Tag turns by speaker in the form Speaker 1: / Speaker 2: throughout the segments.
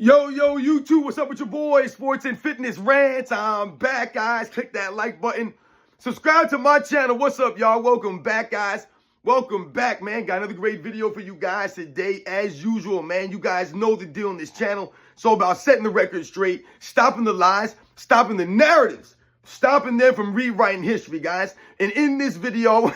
Speaker 1: Yo, YouTube, what's up with your boy? Sports and Fitness Rants. I'm back, guys. Click that like button. Subscribe to my channel. What's up, y'all? Welcome back, guys. Welcome back, man. Got another great video for you guys today, as usual, man. You guys know the deal on this channel. It's all about setting the record straight, stopping the lies, stopping the narratives, stopping them from rewriting history, guys. And in this video,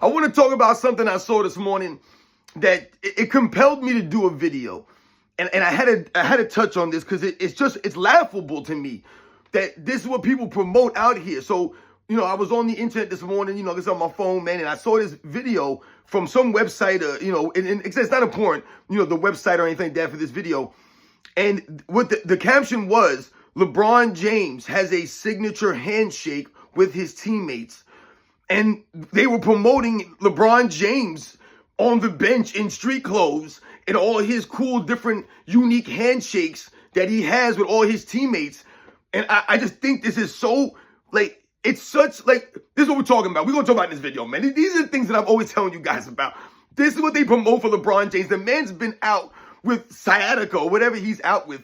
Speaker 1: I want to talk about something I saw this morning that it compelled me to do a video. And I had to touch on this because it's laughable to me that this is what people promote out here. So, I was on the internet this morning, this on my phone, man, and I saw this video from some website, and it's not important, the website or anything like that for this video. And what the caption was, LeBron James has a signature handshake with his teammates. And they were promoting LeBron James on the bench in street clothes and all his cool, different, unique handshakes that he has with all his teammates. And I just think this is so, this is what we're talking about. We're going to talk about in this video, man. These are the things that I'm always telling you guys about. This is what they promote for LeBron James. The man's been out with sciatica or whatever he's out with,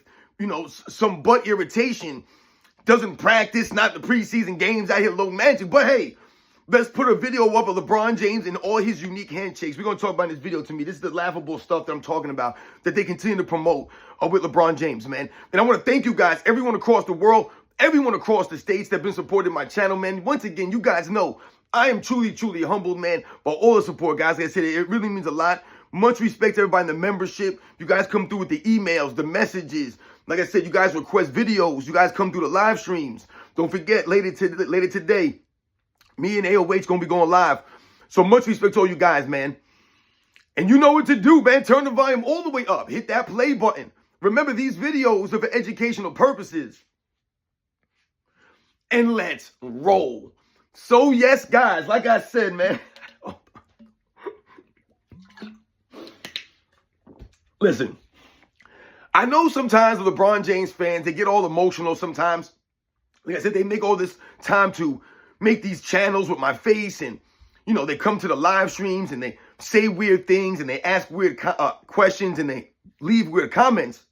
Speaker 1: some butt irritation. Doesn't practice, not the preseason games, out here low managing. But hey, let's put a video up of LeBron James and all his unique handshakes. We're going to talk about in this video. To me, this is the laughable stuff that I'm talking about that they continue to promote with LeBron James, man. And I want to thank you guys, everyone across the world, everyone across the states that have been supporting my channel, man. Once again, you guys know I am truly, truly humbled, man, by all the support, guys. Like I said, it really means a lot. Much respect to everybody in the membership. You guys come through with the emails, the messages. Like I said, you guys request videos. You guys come through the live streams. Don't forget, later today, me and AOH gonna be going live. So much respect to all you guys, man. And you know what to do, man. Turn the volume all the way up. Hit that play button. Remember, these videos are for educational purposes. And let's roll. So yes, guys, like I said, man. Listen, I know sometimes the LeBron James fans, they get all emotional sometimes. Like I said, they make all this time to make these channels with my face, and they come to the live streams and they say weird things and they ask weird questions and they leave weird comments,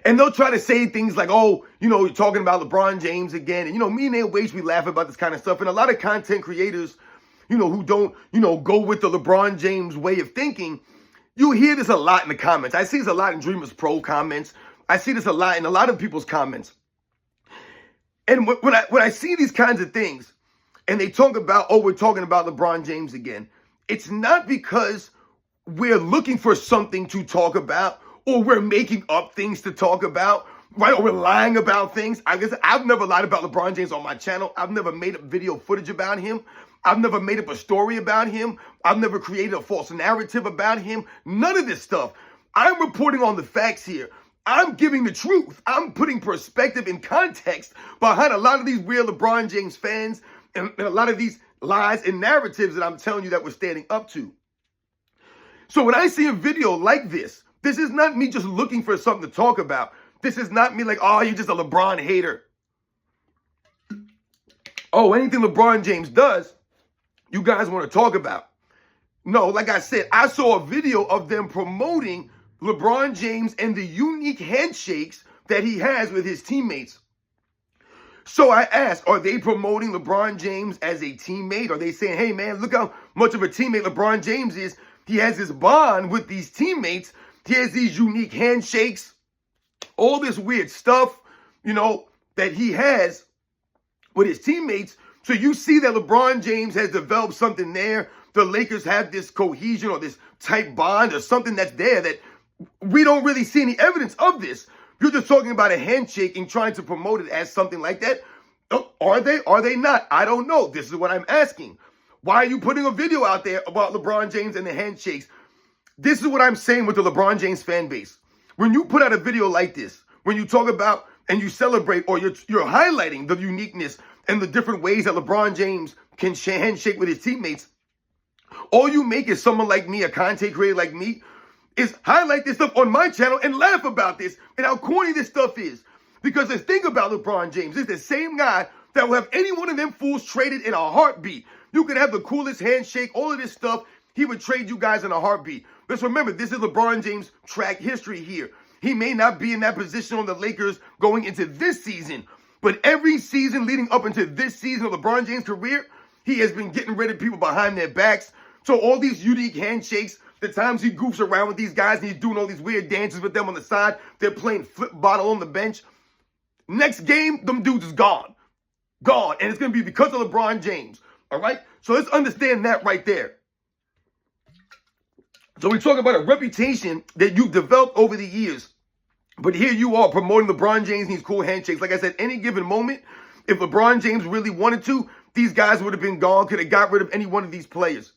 Speaker 1: and they'll try to say things like, oh, you're talking about LeBron James again. And me and AOH, we laugh about this kind of stuff. And a lot of content creators, who don't go with the LeBron James way of thinking, you hear this a lot in the comments. I see this a lot in Dreamers Pro comments. I see this a lot in a lot of people's comments. And when I see these kinds of things and they talk about, oh, we're talking about LeBron James again, it's not because we're looking for something to talk about or we're making up things to talk about, right? Or we're lying about things. I guess I've never lied about LeBron James on my channel. I've never made up video footage about him. I've never made up a story about him. I've never created a false narrative about him. None of this stuff. I'm reporting on the facts here. I'm giving the truth. I'm putting perspective and context behind a lot of these weird LeBron James fans and a lot of these lies and narratives that I'm telling you that we're standing up to. So when I see a video like this is not me just looking for something to talk about. This is not me like, oh, you're just a LeBron hater. Oh, anything LeBron James does, you guys want to talk about. No, like I said, I saw a video of them promoting LeBron James and the unique handshakes that he has with his teammates. So I asked, are they promoting LeBron James as a teammate? Are they saying, hey, man, look how much of a teammate LeBron James is. He has this bond with these teammates. He has these unique handshakes, all this weird stuff, that he has with his teammates. So you see that LeBron James has developed something there. The Lakers have this cohesion or this tight bond or something that's there that we don't really see any evidence of this. You're just talking about a handshake and trying to promote it as something like that. Are they? Are they not? I don't know. This is what I'm asking. Why are you putting a video out there about LeBron James and the handshakes? This is what I'm saying with the LeBron James fan base. When you put out a video like this, when you talk about and you celebrate or you're highlighting the uniqueness and the different ways that LeBron James can handshake with his teammates, all you make is someone like me, a content creator like me, is highlight this stuff on my channel and laugh about this and how corny this stuff is. Because the thing about LeBron James is the same guy that will have any one of them fools traded in a heartbeat. You could have the coolest handshake, all of this stuff. He would trade you guys in a heartbeat. Let's remember, this is LeBron James' track history here. He may not be in that position on the Lakers going into this season, but every season leading up into this season of LeBron James' career, he has been getting rid of people behind their backs. So all these unique handshakes, the times he goofs around with these guys and he's doing all these weird dances with them on the side, they're playing flip bottle on the bench. Next game, them dudes is gone. Gone. And it's going to be because of LeBron James. All right? So let's understand that right there. So we talk about a reputation that you've developed over the years. But here you are promoting LeBron James and these cool handshakes. Like I said, any given moment, if LeBron James really wanted to, these guys would have been gone, could have got rid of any one of these players.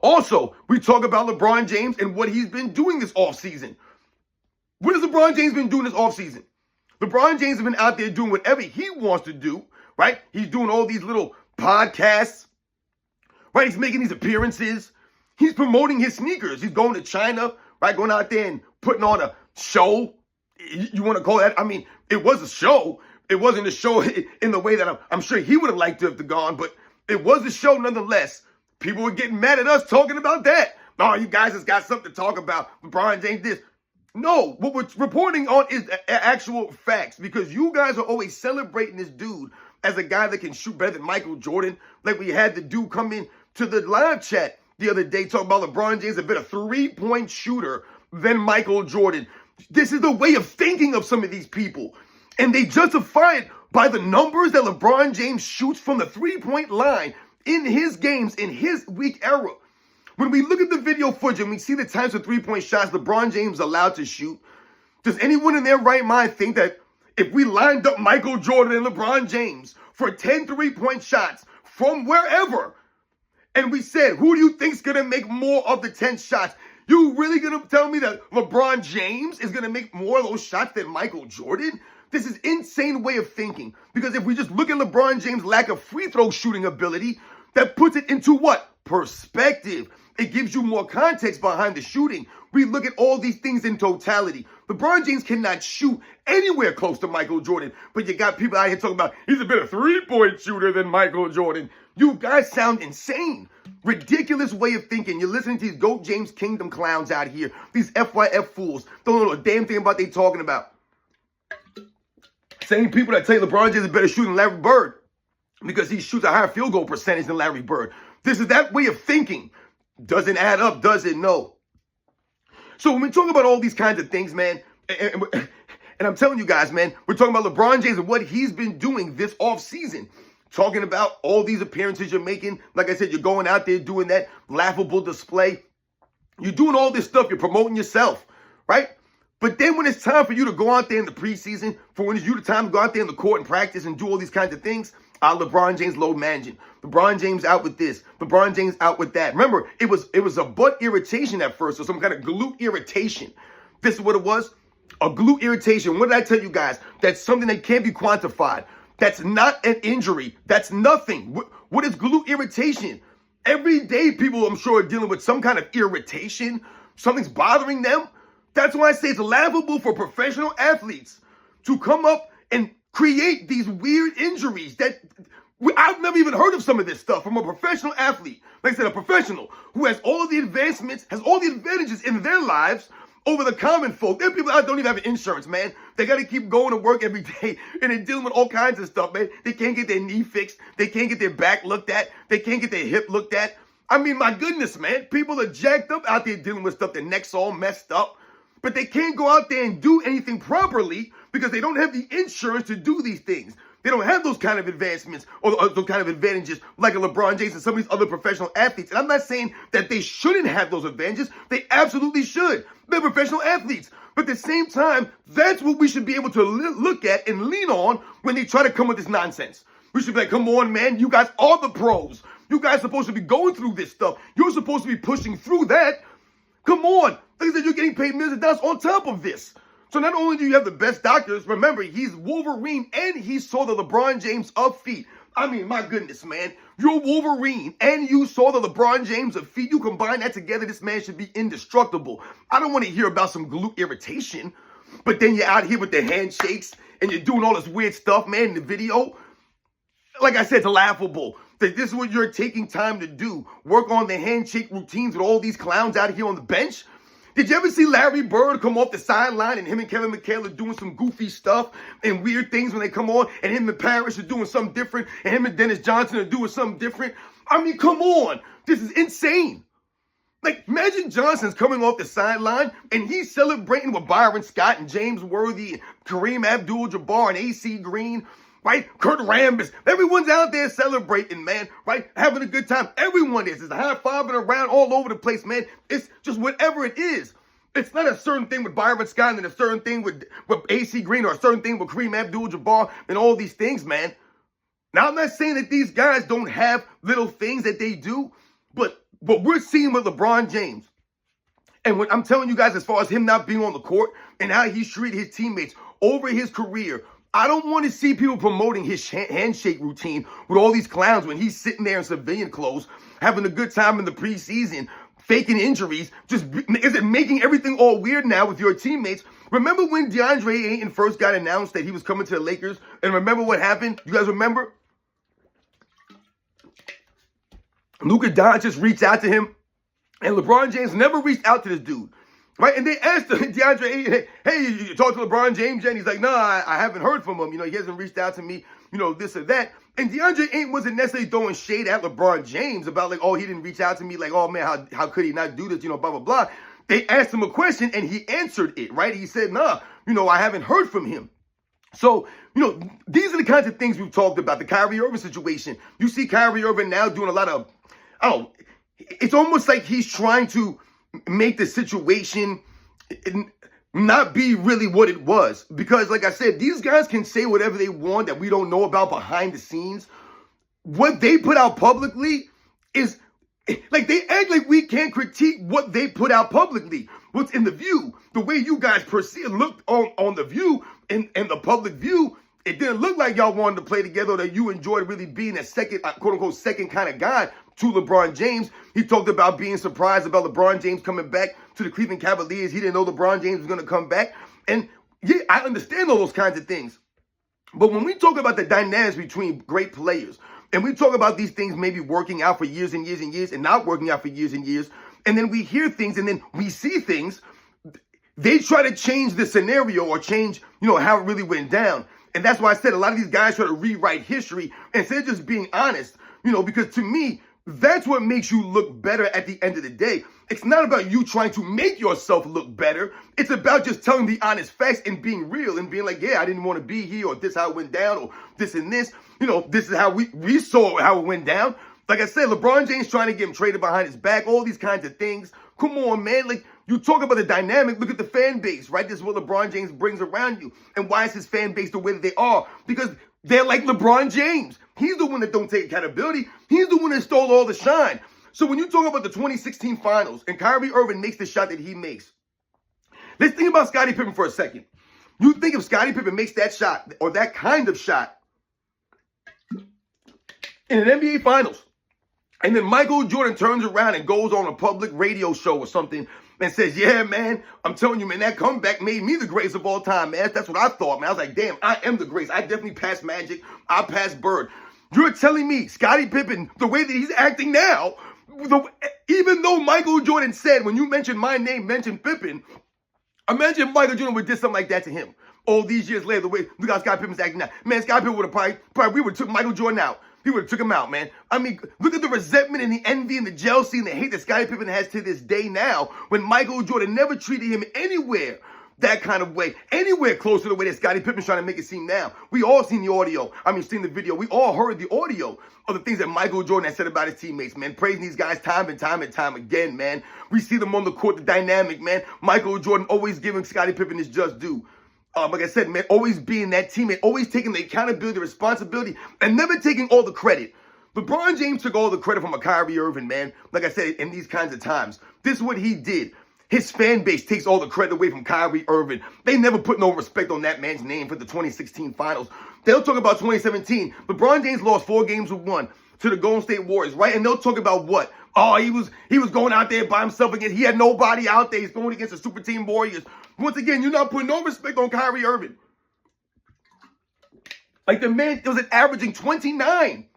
Speaker 1: Also, we talk about LeBron James and what he's been doing this offseason. What has LeBron James been doing this offseason? LeBron James has been out there doing whatever he wants to do, right? He's doing all these little podcasts, right? He's making these appearances. He's promoting his sneakers. He's going to China, right? Going out there and putting on a show. You want to call that? I mean, it was a show. It wasn't a show in the way that I'm sure he would have liked to have gone, but it was a show nonetheless. People were getting mad at us talking about that. Oh, you guys just got something to talk about. LeBron James this. No, what we're reporting on is actual facts because you guys are always celebrating this dude as a guy that can shoot better than Michael Jordan. Like we had the dude come in to the live chat the other day talking about LeBron James a better three-point shooter than Michael Jordan. This is the way of thinking of some of these people. And they justify it by the numbers that LeBron James shoots from the three-point line in his games, in his weak era. When we look at the video footage and we see the types of three-point shots LeBron James allowed to shoot, does anyone in their right mind think that if we lined up Michael Jordan and LeBron James for 10 three-point shots from wherever, and we said, who do you think's going to make more of the 10 shots? You really going to tell me that LeBron James is going to make more of those shots than Michael Jordan? This is insane way of thinking. Because if we just look at LeBron James' lack of free throw shooting ability, that puts it into what? Perspective. It gives you more context behind the shooting. We look at all these things in totality. LeBron James cannot shoot anywhere close to Michael Jordan. But you got people out here talking about he's a better three-point shooter than Michael Jordan. You guys sound insane. Ridiculous way of thinking. You're listening to these GOAT James Kingdom clowns out here. These FYF fools. Don't know a damn thing about what they talking about. Same people that tell you LeBron James is better shooting than Larry Bird because he shoots a higher field goal percentage than Larry Bird. This is that way of thinking. Doesn't add up, does it? No. So when we talk about all these kinds of things, man, and I'm telling you guys, man, we're talking about LeBron James and what he's been doing this offseason. Talking about all these appearances you're making. Like I said, you're going out there doing that laughable display. You're doing all this stuff. You're promoting yourself, right? But then when it's time for you to go out there in the preseason, for when it's you the time to go out there in the court and practice and do all these kinds of things, LeBron James load managing. LeBron James out with this. LeBron James out with that. Remember, it was a butt irritation at first, or some kind of glute irritation. This is what it was, a glute irritation. What did I tell you guys? That's something that can't be quantified. That's not an injury. That's nothing. What is glute irritation? Every day people, I'm sure, are dealing with some kind of irritation. Something's bothering them. That's why I say it's laughable for professional athletes to come up and create these weird injuries that I've never even heard of some of this stuff from a professional athlete. Like I said, a professional who has all of the advancements, has all the advantages in their lives over the common folk. There are people that don't even have insurance, man. They got to keep going to work every day and they're dealing with all kinds of stuff, man. They can't get their knee fixed. They can't get their back looked at. They can't get their hip looked at. I mean, my goodness, man. People are jacked up out there dealing with stuff. Their neck's all messed up. But they can't go out there and do anything properly because they don't have the insurance to do these things. They don't have those kind of advancements or those kind of advantages like a LeBron James and some of these other professional athletes. And I'm not saying that they shouldn't have those advantages. They absolutely should. They're professional athletes. But at the same time, that's what we should be able to look at and lean on when they try to come with this nonsense. We should be like, come on, man. You guys are the pros. You guys are supposed to be going through this stuff. You're supposed to be pushing through that. Come on. Like I said, you're getting paid millions of dollars on top of this. So not only do you have the best doctors, remember, he's Wolverine and he saw the LeBron James of feet. I mean, my goodness, man. You're Wolverine and you saw the LeBron James of feet. You combine that together, this man should be indestructible. I don't want to hear about some glute irritation, but then you're out here with the handshakes and you're doing all this weird stuff, man, in the video. Like I said, it's laughable. That this is what you're taking time to do. Work on the handshake routines with all these clowns out here on the bench. Did you ever see Larry Bird come off the sideline and him and Kevin McHale are doing some goofy stuff and weird things when they come on, and him and Parrish are doing something different, and him and Dennis Johnson are doing something different? I mean, come on. This is insane. Like, imagine Johnson's coming off the sideline and he's celebrating with Byron Scott and James Worthy and Kareem Abdul-Jabbar and AC Green, right? Kurt Rambis. Everyone's out there celebrating, man, right? Having a good time. Everyone is. It's high-fiving around all over the place, man. It's just whatever it is. It's not a certain thing with Byron Scott and a certain thing with AC Green or a certain thing with Kareem Abdul-Jabbar and all these things, man. Now, I'm not saying that these guys don't have little things that they do, but what we're seeing with LeBron James, and what I'm telling you guys as far as him not being on the court and how he's treated his teammates over his career, I don't want to see people promoting his handshake routine with all these clowns when he's sitting there in civilian clothes, having a good time in the preseason, faking injuries. Is it making everything all weird now with your teammates? Remember when DeAndre Ayton first got announced that he was coming to the Lakers? And remember what happened? You guys remember? Luka Doncic reached out to him, and LeBron James never reached out to this dude, right? And they asked DeAndre Ayton, hey, you talked to LeBron James yet? And he's like, no, I haven't heard from him. He hasn't reached out to me, this or that. And DeAndre Ayton wasn't necessarily throwing shade at LeBron James about like, oh, he didn't reach out to me. Like, oh, man, how could he not do this? Blah, blah, blah. They asked him a question, and he answered it, right? He said, nah, I haven't heard from him. So, these are the kinds of things we've talked about. The Kyrie Irving situation. You see Kyrie Irving now doing a lot of, it's almost like he's trying to make the situation not be really what it was. Because, like I said, these guys can say whatever they want that we don't know about behind the scenes. What they put out publicly is, like, they act like we can't critique what they put out publicly. What's in the View, the way you guys looked on the View and the public view, it didn't look like y'all wanted to play together, or that you enjoyed really being a second, quote-unquote, second kind of guy to LeBron James. He talked about being surprised about LeBron James coming back to the Cleveland Cavaliers. He didn't know LeBron James was going to come back. And yeah, I understand all those kinds of things. But when we talk about the dynamics between great players, and we talk about these things maybe working out for years and years and years and not working out for years and years, and then we hear things and then we see things, they try to change the scenario or change, how it really went down. And that's why I said a lot of these guys try to rewrite history instead of just being honest, because to me, that's what makes you look better at the end of the day. It's not about you trying to make yourself look better. It's about just telling the honest facts and being real and being like, yeah, I didn't want to be here, or this how it went down, or this and this. This is how we saw how it went down. Like I said, LeBron James trying to get him traded behind his back, all these kinds of things. Come on, man. Like, you talk about the dynamic, look at the fan base, right? This is what LeBron James brings around you. And why is his fan base the way that they are? Because they're like LeBron James. He's the one that don't take accountability. He's the one that stole all the shine. So when you talk about the 2016 finals and Kyrie Irving makes the shot that he makes, let's think about Scottie Pippen for a second. You think if Scottie Pippen makes that shot or that kind of shot in an NBA finals, and then Michael Jordan turns around and goes on a public radio show or something and says, yeah, man, I'm telling you, man, that comeback made me the greatest of all time, man. That's what I thought, man. I was like, damn, I am the greatest. I definitely passed Magic. I passed Bird. You're telling me Scottie Pippen, the way that he's acting now, even though Michael Jordan said, when you mentioned my name, mention Pippen, imagine if Michael Jordan would do something like that to him. All these years later, the way look how Scottie Pippen's acting now. Man, Scottie Pippen would have probably we would have took Michael Jordan out. He would have took him out, man. I mean, look at the resentment and the envy and the jealousy and the hate that Scottie Pippen has to this day now, when Michael Jordan never treated him anywhere that kind of way, anywhere close to the way that Scottie Pippen's trying to make it seem now. We all seen the audio. Seen the video. We all heard the audio of the things that Michael Jordan has said about his teammates, man. Praising these guys time and time and time again, man. We see them on the court, the dynamic, man. Michael Jordan always giving Scottie Pippen his just due. Like I said, man, always being that teammate, always taking the accountability, the responsibility, and never taking all the credit. LeBron James took all the credit from a Kyrie Irving, man. Like I said, in these kinds of times. This is what he did. His fan base takes all the credit away from Kyrie Irving. They never put no respect on that man's name for the 2016 finals. They'll talk about 2017. LeBron James lost 4 games to 1 to the Golden State Warriors, right? And they'll talk about what? Oh, he was going out there by himself again. He had nobody out there. He's going against the super team Warriors. Once again, you're not putting no respect on Kyrie Irving. Like, the man was averaging 29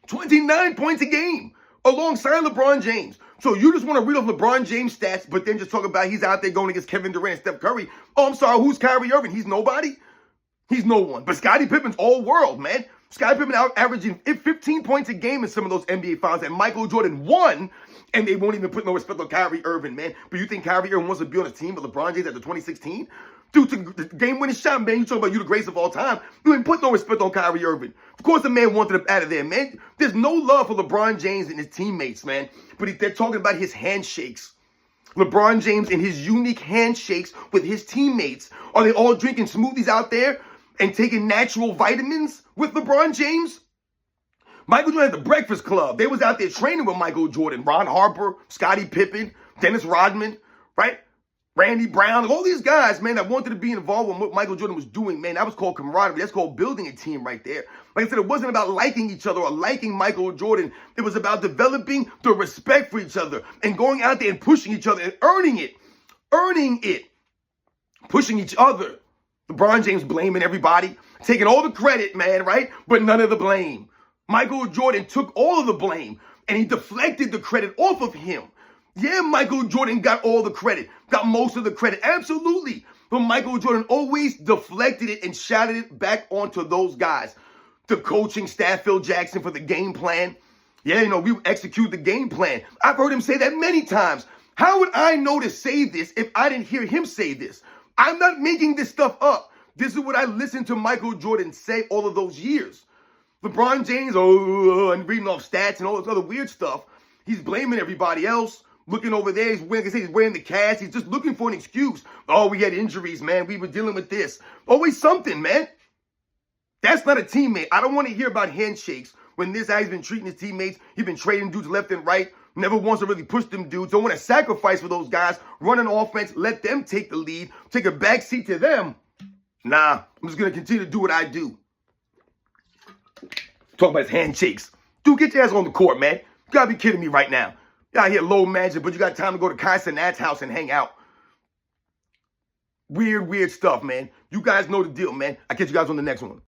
Speaker 1: 29 points a game alongside LeBron James. So you just want to read off LeBron James stats, but then just talk about he's out there going against Kevin Durant and Steph Curry. Oh, I'm sorry, who's Kyrie Irving? He's nobody? He's no one. But Scottie Pippen's all world, man. Scottie Pippen out averaging 15 points a game in some of those NBA finals, and Michael Jordan won, and they won't even put no respect on Kyrie Irving, man. But you think Kyrie Irving wants to be on a team with LeBron James after 2016? Dude, the game-winning shot, man. You talking about you the greatest of all time. You ain't put no respect on Kyrie Irving. Of course the man wanted him out of there, man. There's no love for LeBron James and his teammates, man. But they're talking about his handshakes. LeBron James and his unique handshakes with his teammates. Are they all drinking smoothies out there and taking natural vitamins with LeBron James? Michael Jordan had the Breakfast Club. They was out there training with Michael Jordan. Ron Harper, Scottie Pippen, Dennis Rodman, right? Randy Brown, all these guys, man, that wanted to be involved with what Michael Jordan was doing, man. That was called camaraderie. That's called building a team right there. Like I said, it wasn't about liking each other or liking Michael Jordan. It was about developing the respect for each other and going out there and pushing each other and earning it, pushing each other. LeBron James blaming everybody, taking all the credit, man, right? But none of the blame. Michael Jordan took all of the blame and he deflected the credit off of him. Yeah, Michael Jordan got all the credit, got most of the credit, absolutely. But Michael Jordan always deflected it and shouted it back onto those guys. The coaching staff, Phil Jackson, for the game plan. Yeah, you know, we execute the game plan. I've heard him say that many times. How would I know to say this if I didn't hear him say this? I'm not making this stuff up. This is what I listened to Michael Jordan say all of those years. LeBron James, and reading off stats and all this other weird stuff. He's blaming everybody else. Looking over there, he's wearing the cast. He's just looking for an excuse. Oh, we had injuries, man. We were dealing with this. Always something, man. That's not a teammate. I don't want to hear about handshakes when this guy's been treating his teammates. He's been trading dudes left and right. Never wants to really push them dudes. Don't want to sacrifice for those guys. Run an offense. Let them take the lead. Take a backseat to them. Nah, I'm just going to continue to do what I do. Talk about his handshakes. Dude, get your ass on the court, man. You got to be kidding me right now. You're out here low magic, but you got time to go to Kai Cenat's house and hang out. Weird stuff, man. You guys know the deal, man. I'll catch you guys on the next one.